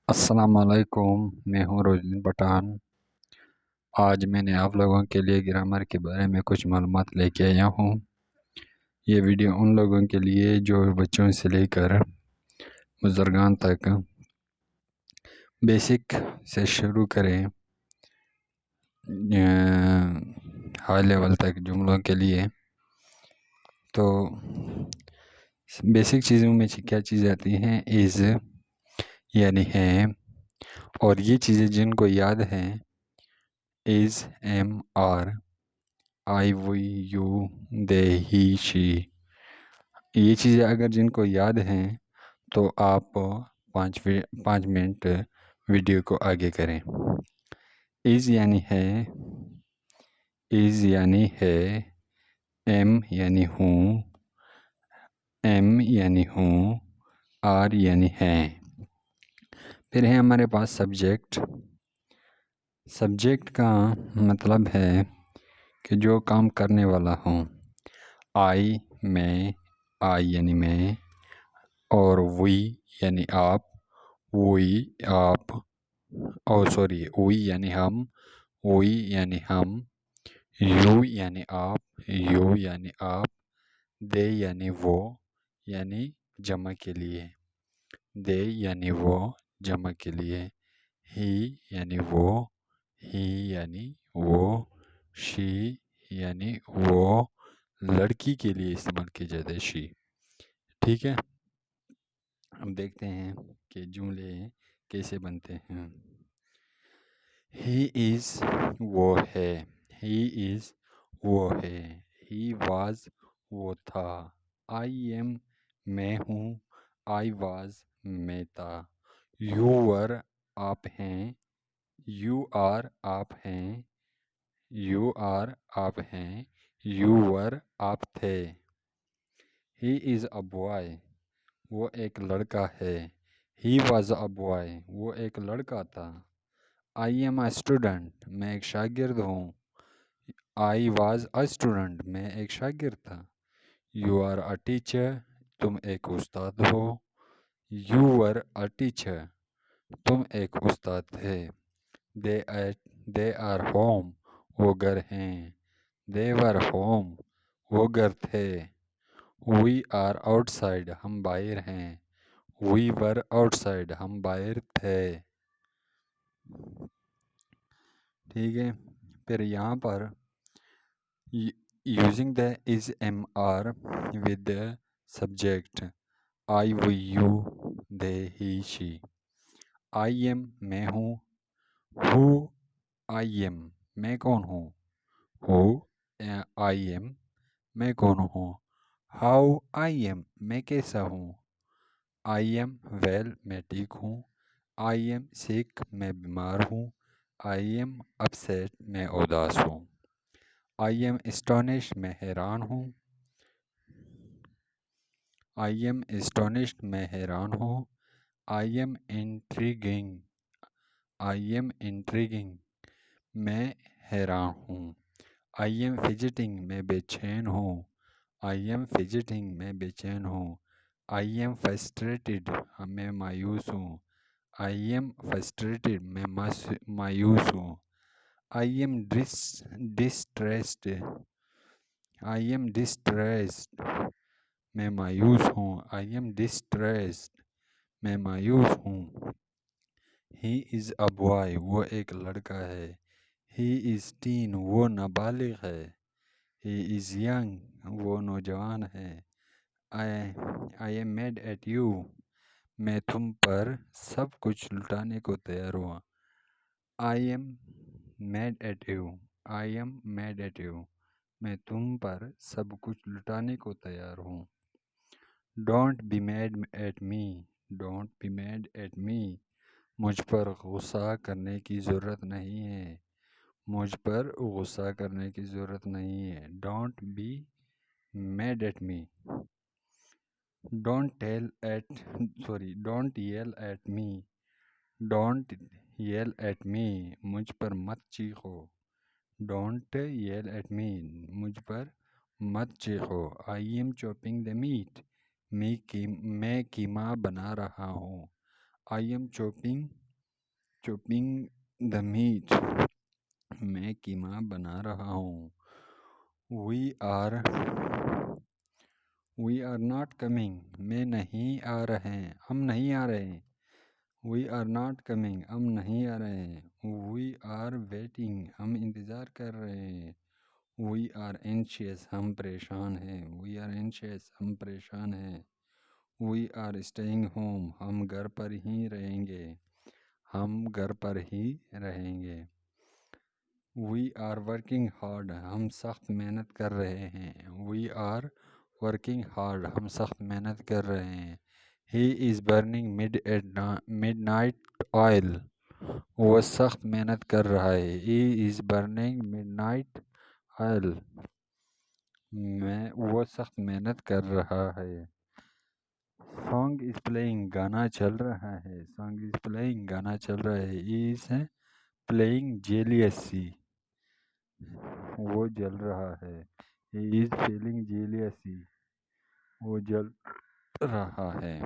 السلام علیکم، میں ہوں روزدین پٹھان۔ آج میں نے آپ لوگوں کے لیے گرامر کے بارے میں کچھ معلومات لے کے آیا ہوں۔ یہ ویڈیو ان لوگوں کے لیے جو بچوں سے لے کر بزرگان تک بیسک سے شروع کریں ہائی لیول تک جملوں کے لیے۔ تو بیسک چیزوں میں کیا چیزیں آتی ہیں؟ از یعنی ہے، اور یہ چیزیں جن کو یاد ہیں is, am, are, I, we, you, they, he, she, یہ چیزیں اگر جن کو یاد ہیں تو آپ 5 منٹ ویڈیو کو آگے کریں۔ از یعنی ہے، از یعنی ہے، ایم یعنی ہوں، ایم یعنی ہوں، آر یعنی ہیں۔ پھر ہے ہمارے پاس سبجیکٹ۔ سبجیکٹ کا مطلب ہے کہ جو کام کرنے والا ہوں۔ آئی، میں، آئی یعنی میں، اور وی یعنی آپ، وی آپ، وی یعنی ہم، وی یعنی ہم، یو یعنی آپ، یو یعنی آپ، دے یعنی وہ، یعنی جمع کے لیے، دے یعنی وہ جمع کے لیے، ہی یعنی وہ، ہی یعنی وہ، شی یعنی وہ لڑکی کے لیے استعمال کی جاتے شی۔ ٹھیک ہے، اب دیکھتے ہیں کہ جملے کیسے بنتے ہیں۔ ہی از وہ ہے، ہی از وہ ہے، ہی واز وہ تھا، آئی ایم میں ہوں، آئی واز میں تھا، یو ور آپ ہیں، یو آر آپ ہیں، یو آر آپ ہیں، یو ور آپ تھے۔ ہی از اے بوائے وہ ایک لڑکا ہے، ہی واز اے بوائے وہ ایک لڑکا تھا، آئی ایم اے اسٹوڈنٹ میں ایک شاگرد ہوں، آئی واز اے اسٹوڈنٹ میں ایک شاگرد تھا، یو آر اے ٹیچر تم ایک استاد ہو، یو ور اے ٹیچر تم ایک استاد تھے، دے آر ہوم وہ گھر ہیں، دے ور ہوم وہ گھر تھے، وی آر آؤٹ سائڈ ہم باہر ہیں، وی ور آؤٹ سائڈ ہم باہر تھے۔ ٹھیک ہے، پھر یہاں پر using the is, am, are with subject I, we, you, they, he, she. I am میں ہوں، ہو آئی ایم میں کون ہوں، ہو آئی ایم میں کون ہوں، ہاؤ آئی ایم میں کیسا ہوں، آئی ایم ویل میں ٹھیک ہوں، آئی ایم سک میں بیمار ہوں، آئی ایم اپسیٹ میں اداس ہوں، آئی ایم اسٹونشڈ میں حیران ہوں، آئی ایم اسٹونشڈ میں حیران ہوں، I am intriguing, I am intriguing میں حیران ہوں، آئی ایم فجٹنگ میں بے چین ہوں، آئی ایم فجٹنگ میں بے چین ہوں، آئی ایم فرسٹریٹڈ میں مایوس ہوں، آئی ایم فرسٹریٹڈ میں مایوس ہوں، I am distressed, I am distressed میں مایوس ہوں، آئی ایم ڈسٹریسڈ میں مایوس ہوں، ہی از اے بوائے وہ ایک لڑکا ہے، ہی از ٹین وہ نابالغ ہے، ہی از ینگ وہ نوجوان ہے، I'm mad at you میں تم پر سب کچھ لٹانے کو تیار ہوں، I'm mad at you, I'm mad at you میں تم پر سب کچھ لٹانے کو تیار ہوں، don't be mad at me, don't be mad at me مجھ پر غصہ کرنے کی ضرورت نہیں ہے، مجھ پر غصہ کرنے کی ضرورت نہیں ہے، don't be mad at me, don't yell at me, don't yell at me مجھ پر مت چیخو، ڈونٹ یل ایٹ می مجھ پر مت چیخو، I am chopping the meat میں قیمہ بنا رہا ہوں، I am chopping the meat. میں کیما بنا رہا ہوں. We are not coming. میں نہیں آ رہے. ہم نہیں آ رہے. We are not coming. ہم نہیں آ رہے. We are waiting. ہم انتظار کر رہے ہیں. We are anxious. ہم پریشان ہیں. We are anxious. ہم پریشان ہیں. We are staying home. ہم گھر پر ہی رہیں گے. ہم گھر پر ہی رہیں گے. We are working hard. ہم سخت محنت کر رہے ہیں. We are working hard. ہم سخت محنت کر رہے ہیں. He is burning midnight oil. وہ سخت محنت کر رہا ہے. He is burning midnight oil. وہ سخت محنت کر رہا ہے. Song is playing. گانا چل رہا ہے. Song is playing. گانا چل رہا ہے. He is playing jealousy. وہ جل رہا ہے. He is feeling jealousy. وہ جل رہا ہے.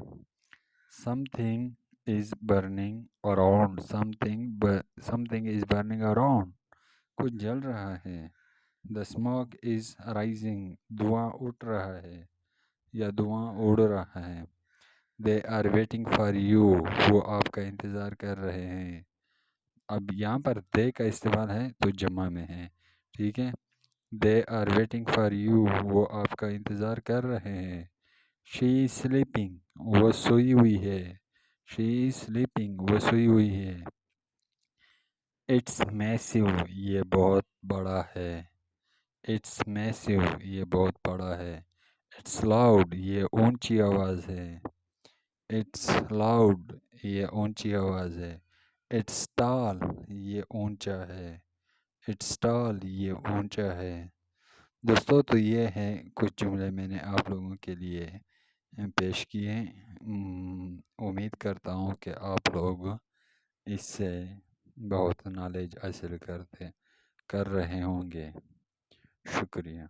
Something is burning around. Something is burning around. کچھ جل رہا ہے. The smoke is rising. دھواں اٹھ رہا ہے یا دھواں اڑ رہا ہے. They are waiting for you. وہ آپ کا انتظار کر رہے ہیں. اب یہاں پر they کا استعمال ہے تو جمع میں ہے. ٹھیک ہے. They are waiting for you. وہ آپ کا انتظار کر رہے ہیں. She is sleeping. وہ سوئی ہوئی ہے. She is sleeping. وہ سوئی ہوئی ہے. It's massive. یہ بہت بڑا ہے. It's massive. یہ بہت بڑا ہے. It's loud. یہ اونچی آواز ہے. It's loud. یہ اونچی آواز ہے. It's tall. یہ اونچا ہے. It's tall. یہ اونچا ہے. دوستو تو یہ ہے کچھ جملے میں نے آپ لوگوں کے لیے پیش کیے. امید کرتا ہوں کہ آپ لوگ اس سے بہت نالج حاصل کر رہے ہوں گے. شکریہ.